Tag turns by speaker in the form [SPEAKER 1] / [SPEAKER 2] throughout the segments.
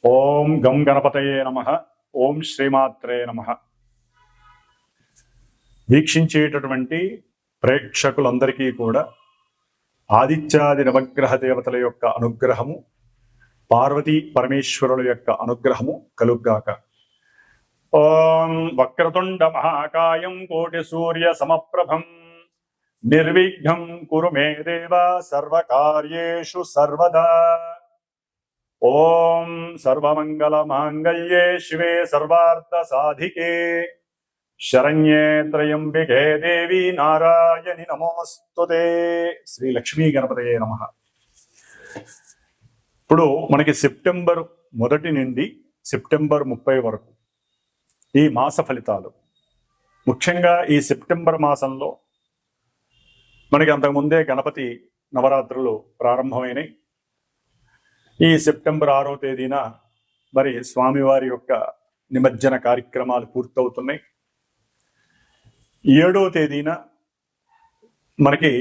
[SPEAKER 1] ఓం గం గణపతయే నమః. ఓం శ్రీమాత్రే నమః. వీక్షించేటటువంటి ప్రేక్షకులందరికీ కూడా ఆదిత్యాది నవగ్రహ దేవతల యొక్క అనుగ్రహము, పార్వతీ పరమేశ్వరుల యొక్క అనుగ్రహము కలుగ్గాక. ఓం వక్రతుండ మహాకాయం కోటి సూర్య సమప్రభం నిర్విఘ్నం కురు మే దేవ సర్వకార్యేషు సర్వదా. ఓం సర్వమంగళ మాంగళ్యే శివే సర్వార్థ సాధికే శరణ్యే త్రయంబికే దేవి నారాయణి నమోస్తుతే. శ్రీ లక్ష్మీ గణపతయే నమః. ఇప్పుడు మనకి సెప్టెంబర్ 1 నుండి సెప్టెంబర్ 30 వరకు ఈ మాస ఫలితాలు. ముఖ్యంగా ఈ సెప్టెంబర్ మాసంలో మనకి అంతకుముందే గణపతి నవరాత్రులు ప్రారంభమైనవి. ఈ సెప్టెంబర్ 6వ తేదీన మరి స్వామివారి యొక్క నిమజ్జన కార్యక్రమాలు పూర్తవుతున్నాయి. 7వ తేదీన మనకి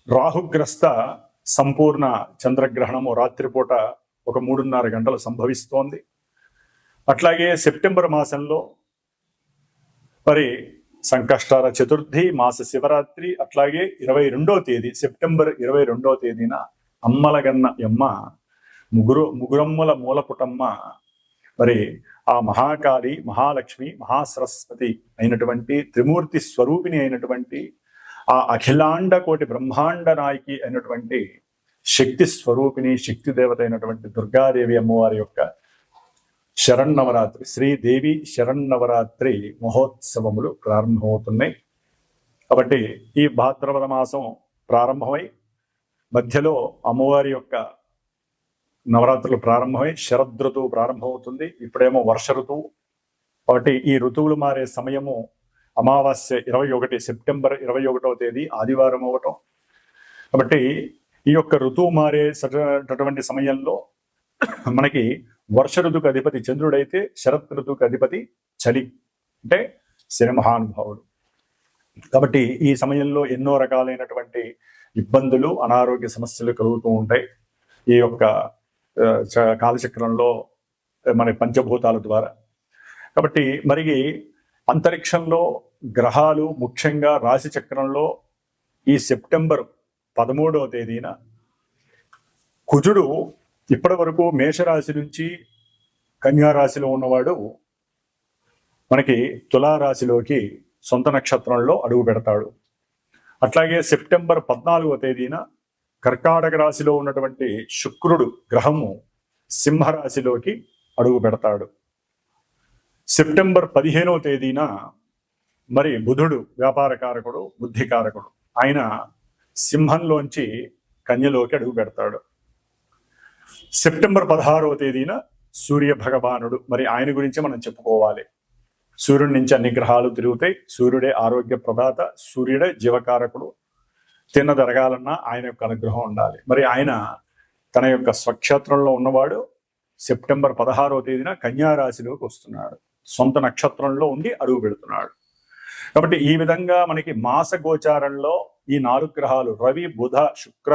[SPEAKER 1] రాహుగ్రస్త సంపూర్ణ చంద్రగ్రహణము రాత్రిపూట ఒక 3:30 గంటలు సంభవిస్తోంది. అట్లాగే సెప్టెంబర్ మాసంలో మరి సంకష్టార చతుర్థి, మాస శివరాత్రి, అట్లాగే 22వ తేదీ సెప్టెంబర్ 22వ తేదీన అమ్మలగన్న యమ్మ ముగురమ్మల మూలపుటమ్మ మరి ఆ మహాకాళి, మహాలక్ష్మి, మహాసరస్వతి అయినటువంటి త్రిమూర్తి స్వరూపిణి అయినటువంటి ఆ అఖిలాండ కోటి బ్రహ్మాండ నాయకి అయినటువంటి శక్తి స్వరూపిణి, శక్తి దేవత అయినటువంటి దుర్గాదేవి అమ్మవారి యొక్క శరన్నవరాత్రి, శ్రీదేవి శరన్నవరాత్రి మహోత్సవములు ప్రారంభమవుతున్నాయి. కాబట్టి ఈ భాద్రపద మాసం ప్రారంభమై మధ్యలో అమ్మవారి యొక్క నవరాత్రులు ప్రారంభమై శరదృతువు ప్రారంభమవుతుంది. ఇప్పుడేమో వర్ష ఋతువు. కాబట్టి ఈ ఋతువులు మారే సమయము అమావాస్య 21 సెప్టెంబర్ 21వ తేదీ ఆదివారం అవటం. కాబట్టి ఈ యొక్క ఋతువు మారేటటువంటి సమయంలో మనకి వర్ష ఋతువుకి అధిపతి చంద్రుడైతే శరత్ ఋతువుకి అధిపతి చలి అంటే శని మహానుభావుడు. కాబట్టి ఈ సమయంలో ఎన్నో రకాలైనటువంటి ఇబ్బందులు, అనారోగ్య సమస్యలు కలుగుతూ ఉంటాయి ఈ యొక్క కాలచక్రంలో మన పంచభూతాల ద్వారా. కాబట్టి మరి అంతరిక్షంలో గ్రహాలు ముఖ్యంగా రాశి చక్రంలో ఈ సెప్టెంబర్ 13వ తేదీన కుజుడు ఇప్పటి వరకు మేషరాశి నుంచి కన్యారాశిలో ఉన్నవాడు మనకి తులారాశిలోకి సొంత నక్షత్రంలో అడుగు పెడతాడు. అట్లాగే సెప్టెంబర్ 14వ తేదీన కర్కాటక రాశిలో ఉన్నటువంటి శుక్రుడు గ్రహము సింహరాశిలోకి అడుగు పెడతాడు. సెప్టెంబర్ 15వ తేదీన మరి బుధుడు వ్యాపారకారకుడు, బుద్ధికారకుడు, ఆయన సింహంలోంచి కన్యలోకి అడుగు పెడతాడు. సెప్టెంబర్ 16వ తేదీన సూర్య భగవానుడు, మరి ఆయన గురించి మనం చెప్పుకోవాలి. సూర్యుడి నుంచి అన్ని గ్రహాలు తిరుగుతాయి. సూర్యుడే ఆరోగ్య ప్రదాత, సూర్యుడే జీవకారకుడు. తిన్నదరగాలన్నా ఆయన యొక్క అనుగ్రహం ఉండాలి. మరి ఆయన తన యొక్క స్వక్షేత్రంలో ఉన్నవాడు సెప్టెంబర్ 16వ తేదీన కన్యారాశిలోకి వస్తున్నాడు. సొంత నక్షత్రంలో ఉండి అడుగు పెడుతున్నాడు. కాబట్టి ఈ విధంగా మనకి మాస గోచారంలో ఈ 4 గ్రహాలు రవి, బుధ, శుక్ర,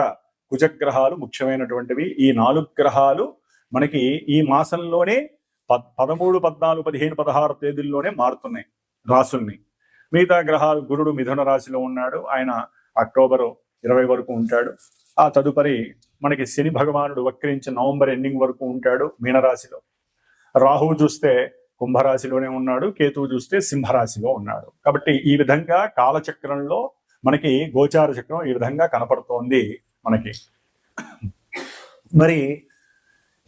[SPEAKER 1] కుజగ్రహాలు ముఖ్యమైనటువంటివి. ఈ 4 గ్రహాలు మనకి ఈ మాసంలోనే 13, 14, 15, 16 తేదీల్లోనే మారుతున్నాయి రాసుల్ని. మిగతా గ్రహాలు గురుడు మిథున రాశిలో ఉన్నాడు, ఆయన అక్టోబర్ 20 వరకు ఉంటాడు. ఆ తదుపరి మనకి శని భగవానుడు వక్రించి నవంబర్ ఎండింగ్ వరకు ఉంటాడు మీనరాశిలో. రాహువు చూస్తే కుంభరాశిలోనే ఉన్నాడు, కేతువు చూస్తే సింహరాశిలో ఉన్నాడు. కాబట్టి ఈ విధంగా కాలచక్రంలో మనకి గోచార చక్రం ఈ విధంగా కనపడుతోంది మనకి. మరి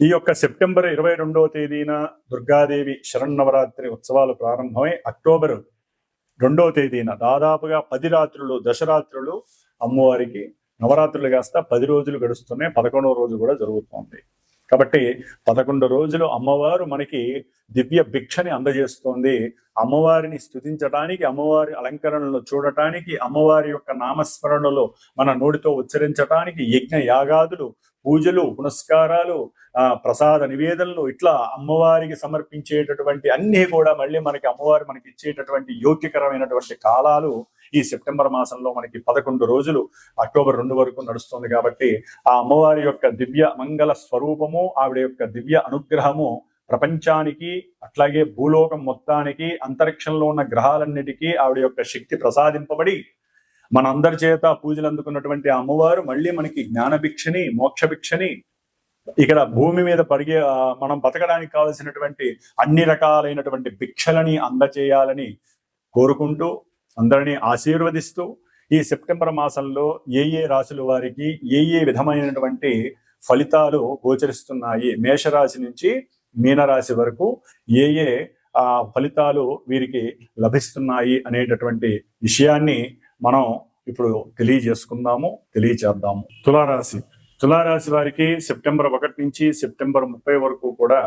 [SPEAKER 1] ఈ యొక్క సెప్టెంబర్ 22వ తేదీన దుర్గాదేవి శరన్నవరాత్రి ఉత్సవాలు ప్రారంభమై అక్టోబర్ 2వ తేదీన దాదాపుగా 10 రాత్రులు, దశరాత్రులు అమ్మవారికి నవరాత్రులు కాస్త 10 రోజులు గడుస్తున్నాయి. 11వ రోజు కూడా జరుగుతోంది. కాబట్టి 11 రోజులు అమ్మవారు మనకి దివ్య భిక్షని అందజేస్తోంది. అమ్మవారిని స్తుతించడానికి, అమ్మవారి అలంకరణలు చూడటానికి, అమ్మవారి యొక్క నామస్మరణలో మన నోటితో ఉచ్చరించడానికి యజ్ఞ యాగాదులు, పూజలు, పునస్కారాలు, ప్రసాద నివేదనలు, ఇట్లా అమ్మవారికి సమర్పించేటటువంటి అన్నీ కూడా మళ్ళీ మనకి అమ్మవారు మనకి ఇచ్చేటటువంటి యోగ్యకరమైనటువంటి కాలాలు ఈ సెప్టెంబర్ మాసంలో మనకి 11 రోజులు అక్టోబర్ 2 వరకు నడుస్తుంది. కాబట్టి ఆ అమ్మవారి యొక్క దివ్య మంగళ స్వరూపము, ఆవిడ యొక్క దివ్య అనుగ్రహము ప్రపంచానికి, అట్లాగే భూలోకం మొత్తానికి, అంతరిక్షంలో ఉన్న గ్రహాలన్నిటికీ ఆవిడ యొక్క శక్తి ప్రసాదింపబడి మనందరి చేత పూజలు అందుకున్నటువంటి అమ్మవారు మళ్ళీ మనకి జ్ఞానభిక్షని, మోక్షభిక్షని, ఇక్కడ భూమి మీద మనం బతకడానికి కావలసినటువంటి అన్ని రకాలైనటువంటి భిక్షలని అందచేయాలని కోరుకుంటూ, అందరినీ ఆశీర్వదిస్తూ, ఈ సెప్టెంబర్ మాసంలో ఏ రాశుల వారికి ఏ విధమైనటువంటి ఫలితాలు గోచరిస్తున్నాయి, మేషరాశి నుంచి మీనరాశి వరకు ఏ ఫలితాలు వీరికి లభిస్తున్నాయి అనేటటువంటి విషయాన్ని మనం ఇప్పుడు తెలియచేద్దాము. తులారాశి వారికి సెప్టెంబర్ 1 నుంచి సెప్టెంబర్ 30 వరకు కూడా,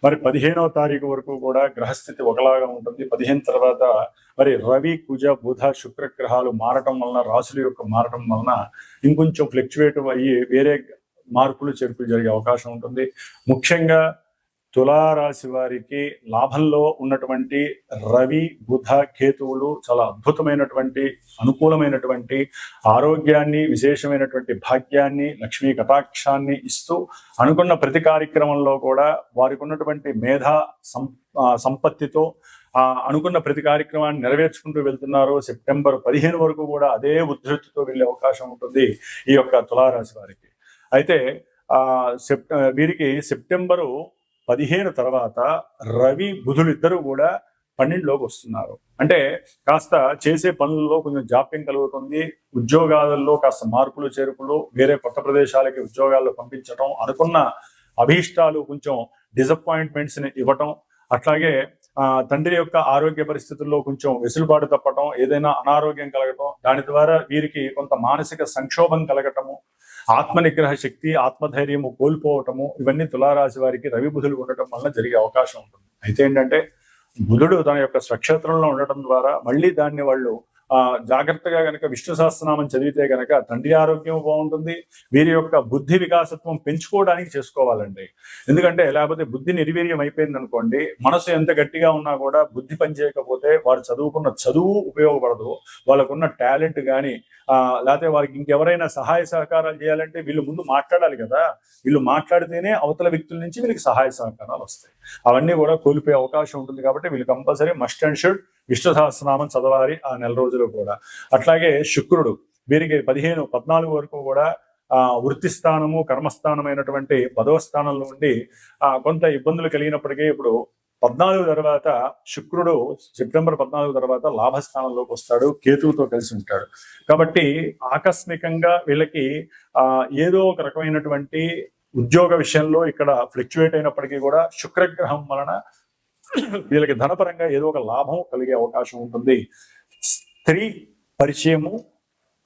[SPEAKER 1] మరి 15వ తారీఖు వరకు కూడా గ్రహస్థితి ఒకలాగా ఉంటుంది. 15 తర్వాత మరి రవి, కుజ, బుధ, శుక్ర గ్రహాలు మారటం వలన, రాశుల యొక్క మారటం వలన ఇంకొంచెం ఫ్లక్చువేట్ అయ్యి వేరే మార్పులు చేర్పులు జరిగే అవకాశం ఉంటుంది. ముఖ్యంగా తులారాశి వారికి లాభంలో ఉన్నటువంటి రవి, బుధ, కేతువులు చాలా అద్భుతమైనటువంటి, అనుకూలమైనటువంటి ఆరోగ్యాన్ని, విశేషమైనటువంటి భాగ్యాన్ని, లక్ష్మీ కటాక్షాన్ని ఇస్తూ అనుకున్న ప్రతి కార్యక్రమంలో కూడా వారికి ఉన్నటువంటి మేధా సంపత్తితో అనుకున్న ప్రతి కార్యక్రమాన్ని నెరవేర్చుకుంటూ వెళ్తున్నారు. సెప్టెంబర్ 15 వరకు కూడా అదే ఉద్ధృతితో వెళ్ళే అవకాశం ఉంటుంది ఈ యొక్క తులారాశి వారికి. అయితే వీరికి సెప్టెంబరు 15 తర్వాత రవి, బుధులు ఇద్దరు కూడా 12లోకి వస్తున్నారు. అంటే కాస్త చేసే పనుల్లో కొంచెం జాప్యం కలుగుతుంది. ఉద్యోగాలలో కాస్త మార్పులు చేర్పులు, వేరే కొత్త ప్రదేశాలకి ఉద్యోగాల్లో పంపించడం, అనుకున్న అభీష్టాలు కొంచెం డిసప్పాయింట్మెంట్స్ ని ఇవ్వటం, అట్లాగే తండ్రి యొక్క ఆరోగ్య పరిస్థితుల్లో కొంచెం వెసులుబాటు తప్పటం, ఏదైనా అనారోగ్యం కలగటం, దాని ద్వారా వీరికి కొంత మానసిక సంక్షోభం కలగటము, ఆత్మనిగ్రహ శక్తి, ఆత్మధైర్యము కోల్పోవటము, ఇవన్నీ తులారాశి వారికి రవి, బుధులు ఉండటం వల్ల జరిగే అవకాశం ఉంటుంది. అయితే ఏంటంటే బుధుడు తన యొక్క స్వక్షేత్రంలో ఉండటం ద్వారా మళ్ళీ దాన్ని వాళ్ళు జాగ్రత్తగా గనక విష్ణు సహస్రనామం చదివితే గనక తండ్రి ఆరోగ్యం బాగుంటుంది. వీరి యొక్క బుద్ధి వికాసత్వం పెంచుకోవడానికి చేసుకోవాలండి. ఎందుకంటే లేకపోతే బుద్ధి నిర్వీర్యం అయిపోయింది అనుకోండి, మనసు ఎంత గట్టిగా ఉన్నా కూడా బుద్ధి పనిచేయకపోతే వారు చదువుకున్న చదువు ఉపయోగపడదు. వాళ్ళకున్న టాలెంట్ కానీ లేకపోతే వారికి ఇంకెవరైనా సహాయ సహకారాలు చేయాలంటే వీళ్ళు ముందు మాట్లాడాలి కదా. వీళ్ళు మాట్లాడితేనే అవతల వ్యక్తుల నుంచి వీళ్ళకి సహాయ సహకారాలు వస్తాయి. అవన్నీ కూడా కోల్పోయే అవకాశం ఉంటుంది. కాబట్టి వీళ్ళు compulsory must and should Vishnu Sahasranamam చదవాలి ఆ నెల రోజులు కూడా. అట్లాగే శుక్రుడు వీరికి 14 వరకు కూడా వృత్తి స్థానము, కర్మస్థానమైనటువంటి 10వ స్థానంలో ఉండి కొంత ఇబ్బందులు కలిగినప్పటికీ ఇప్పుడు 14 తర్వాత శుక్రుడు సెప్టెంబర్ 14 తర్వాత లాభస్థానంలోకి వస్తాడు, కేతువుతో కలిసి ఉంటాడు. కాబట్టి ఆకస్మికంగా వీళ్ళకి ఏదో ఒక రకమైనటువంటి ఉద్యోగ విషయంలో ఇక్కడ ఫ్లక్చువేట్ అయినప్పటికీ కూడా శుక్రగ్రహం వలన వీళ్ళకి ధనపరంగా ఏదో ఒక లాభం కలిగే అవకాశం ఉంటుంది. స్త్రీ పరిచయము,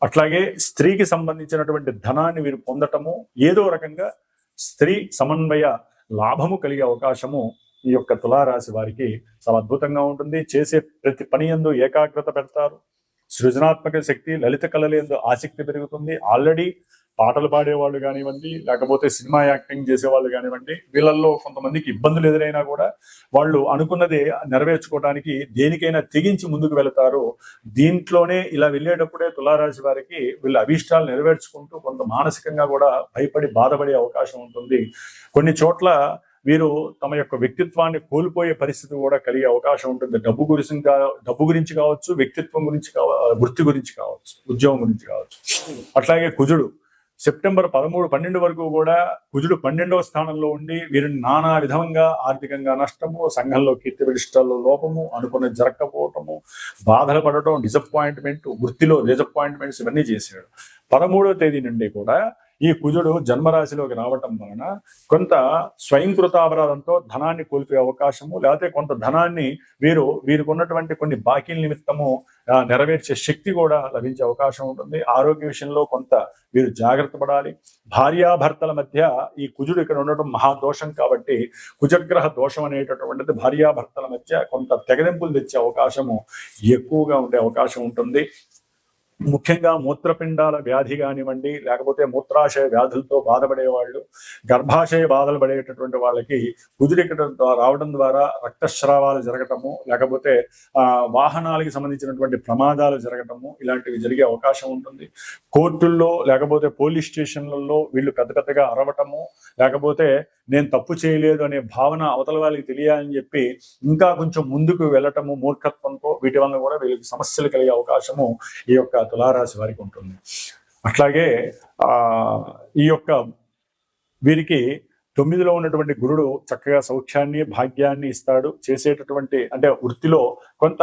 [SPEAKER 1] అట్లాగే స్త్రీకి సంబంధించినటువంటి ధనాన్ని వీరు పొందటము, ఏదో రకంగా స్త్రీ సమన్వయ లాభము కలిగే అవకాశము ఈ యొక్క తులారాశి వారికి చాలా అద్భుతంగా ఉంటుంది. చేసే ప్రతి పని యందు ఏకాగ్రత పెడతారు. సృజనాత్మక శక్తి, లలిత కళలందు ఆసక్తి పెరుగుతుంది. ఆల్రెడీ పాటలు పాడేవాళ్ళు కానివ్వండి, లేకపోతే సినిమా యాక్టింగ్ చేసేవాళ్ళు కానివ్వండి, వీళ్ళల్లో కొంతమందికి ఇబ్బందులు ఎదురైనా కూడా వాళ్ళు అనుకున్నది నెరవేర్చుకోవడానికి దేనికైనా తెగించి ముందుకు వెళతారు. దీంట్లోనే ఇలా వెళ్ళేటప్పుడే తులారాశి వారికి వీళ్ళ అభీష్టాలు నెరవేర్చుకుంటూ కొంత మానసికంగా కూడా భయపడి బాధపడే అవకాశం ఉంటుంది. కొన్ని చోట్ల వీరు తమ యొక్క వ్యక్తిత్వాన్ని కోల్పోయే పరిస్థితి కూడా కలిగే అవకాశం ఉంటుంది. డబ్బు గురించి కావచ్చు, వ్యక్తిత్వం గురించి వృత్తి గురించి కావచ్చు, ఉద్యోగం గురించి కావచ్చు. అట్లాగే కుజుడు సెప్టెంబర్ 12 వరకు కూడా కుజుడు 12వ స్థానంలో ఉండి వీరిని నానా విధంగా ఆర్థికంగా నష్టము, సంఘంలో కీర్తి ప్రతిష్టల్లో లోపము, అనుకున్నది జరగకపోవటము, బాధలు పడటం, డిసప్పాయింట్మెంట్, వృత్తిలో డిసప్పాయింట్మెంట్స్ ఇవన్నీ చేశాడు. 13వ తేదీ నుండి కూడా ఈ కుజుడు జన్మరాశిలోకి రావటం వలన కొంత స్వయంకృతాపరాధంతో ధనాన్ని కోల్పోయే అవకాశము, లేకపోతే కొంత ధనాన్ని వీరికి ఉన్నటువంటి కొన్ని బాకీల నిమిత్తము నెరవేర్చే శక్తి కూడా లభించే అవకాశం ఉంటుంది. ఆరోగ్య విషయంలో కొంత వీరు జాగ్రత్త పడాలి. భార్యాభర్తల మధ్య ఈ కుజుడు ఇక్కడ ఉండటం మహాదోషం కాబట్టి కుజగ్రహ దోషం అనేటటువంటిది భార్యాభర్తల మధ్య కొంత తెగదెంపులు తెచ్చే అవకాశము ఎక్కువగా ఉండే అవకాశం ఉంటుంది. ముఖ్యంగా మూత్రపిండాల వ్యాధి కానివ్వండి, లేకపోతే మూత్రాశయ వ్యాధులతో బాధపడేవాళ్ళు, గర్భాశయ బాధలు పడేటటువంటి వాళ్ళకి కుదిరికడం రావడం ద్వారా రక్తస్రావాలు జరగటము, లేకపోతే వాహనాలకి సంబంధించినటువంటి ప్రమాదాలు జరగటము, ఇలాంటివి జరిగే అవకాశం ఉంటుంది. కోర్టుల్లో లేకపోతే పోలీస్ స్టేషన్లలో వీళ్ళు పెద్ద పెద్దగా అరవటము, లేకపోతే నేను తప్పు చేయలేదు అనే భావన అవతల వాళ్ళకి తెలియాలని చెప్పి ఇంకా కొంచెం ముందుకు వెళ్ళటము మూర్ఖత్వంతో, వీటి వల్ల కూడా వీళ్ళకి సమస్యలు కలిగే అవకాశము ఈ యొక్క తులారాశి వారికి ఉంటుంది. అట్లాగే ఈ యొక్క వీరికి 9లో ఉన్నటువంటి గురుడు చక్కగా సౌఖ్యాన్ని భాగ్యాన్ని ఇస్తాడు. చేసేటటువంటి అంటే వృత్తిలో కొంత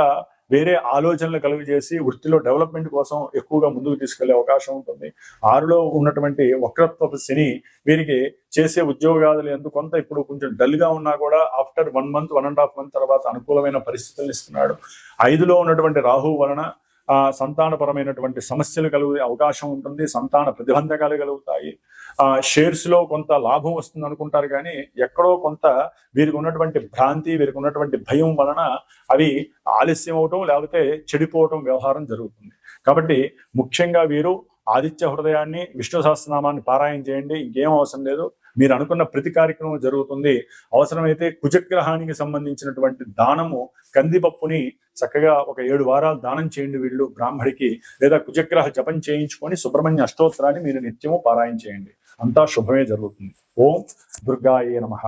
[SPEAKER 1] వేరే ఆలోచనలు కలుగజేసి వృత్తిలో డెవలప్మెంట్ కోసం ఎక్కువగా ముందుకు తీసుకెళ్లే అవకాశం ఉంటుంది. 6లో ఉన్నటువంటి వక్రత్వపు శని వీరికి చేసే ఉద్యోగాలు ఎందుకు కొంత ఇప్పుడు కొంచెం డల్ గా ఉన్నా కూడా ఆఫ్టర్ 1 మంత్ 1.5 మంత్ తర్వాత అనుకూలమైన పరిస్థితులను ఇస్తున్నాడు. 5లో ఉన్నటువంటి రాహు వలన సంతానపరమైనటువంటి సమస్యలు కలిగే అవకాశం ఉంటుంది. సంతాన ప్రతిబంధకాలు కలుగుతాయి. షేర్స్ లో కొంత లాభం వస్తుంది అనుకుంటారు, కానీ ఎక్కడో కొంత వీరికి ఉన్నటువంటి భ్రాంతి, వీరికి ఉన్నటువంటి భయం వలన అవి ఆలస్యం అవటం లేకపోతే చెడిపోవటం వ్యవహారం జరుగుతుంది. కాబట్టి ముఖ్యంగా వీరు ఆదిత్య హృదయాన్ని, విష్ణు సహస్రనామాన్ని పారాయణ చేయండి. ఇంకేం అవసరం లేదు, మీరు అనుకున్న ప్రతి కార్యక్రమం జరుగుతుంది. అవసరమైతే కుజగ్రహానికి సంబంధించినటువంటి దానము, కందిపప్పుని చక్కగా ఒక 7 వారాలు దానం చేయండి వీళ్ళు బ్రాహ్మడికి, లేదా కుజగ్రహ జపం చేయించుకొని సుబ్రహ్మణ్య అష్టోత్తరాన్ని మీరు నిత్యము పారాయణ చేయండి. అంతా శుభమే జరుగుతుంది. ఓం దుర్గాయే నమః.